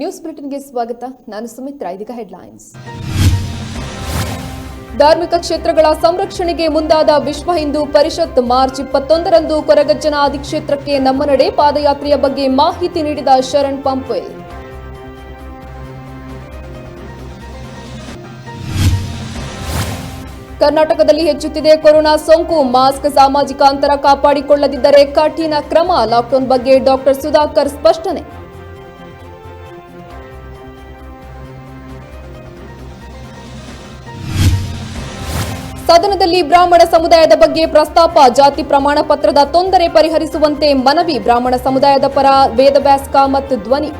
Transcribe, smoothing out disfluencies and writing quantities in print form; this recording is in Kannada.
ನ್ಯೂಸ್ ಬುಲೆಟಿನ್ಗೆ ಸ್ವಾಗತ. ನಾನು ಸುಮಿತ್ರಾ. ಇದೀಗ ಹೆಡ್ಲೈನ್ಸ್. ಧಾರ್ಮಿಕ ಕ್ಷೇತ್ರಗಳ ಸಂರಕ್ಷಣೆಗೆ ಮುಂದಾದ ವಿಶ್ವ ಹಿಂದೂ ಪರಿಷತ್ ಮಾರ್ಚ್ 21ರಂದು ಕೊರಗಜ್ಜನ ಆದಿಕ್ಷೇತ್ರಕ್ಕೆ ನಮ್ಮ ನಡೆ ಪಾದಯಾತ್ರೆಯ ಬಗ್ಗೆ ಮಾಹಿತಿ ನೀಡಿದ ಶರಣ್ ಪಂಪ್ವೆಲ್. ಕರ್ನಾಟಕದಲ್ಲಿ ಹೆಚ್ಚುತ್ತಿದೆ ಕೊರೋನಾ ಸೋಂಕು. ಮಾಸ್ಕ್, ಸಾಮಾಜಿಕ ಅಂತರ ಕಾಪಾಡಿಕೊಳ್ಳದಿದ್ದರೆ ಕಠಿಣ ಕ್ರಮ. ಲಾಕ್ಡೌನ್ ಬಗ್ಗೆ ಡಾಕ್ಟರ್ ಸುಧಾಕರ್ ಸ್ಪಷ್ಟನೆ. ಸದನದಲ್ಲಿ ಬ್ರಾಹ್ಮಣ ಸಮುದಾಯದ ಬಗ್ಗೆ ಪ್ರಸ್ತಾಪ. ಜಾತಿ ಪ್ರಮಾಣ ಪತ್ರದ ತೊಂದರೆ ಪರಿಹರಿಸುವಂತೆ ಮನವಿ. ಬ್ರಾಹ್ಮಣ ಸಮುದಾಯದ ಪರ ವೇದವ್ಯಾಸ್ ಕಾಮತ್ ಧ್ವನಿ.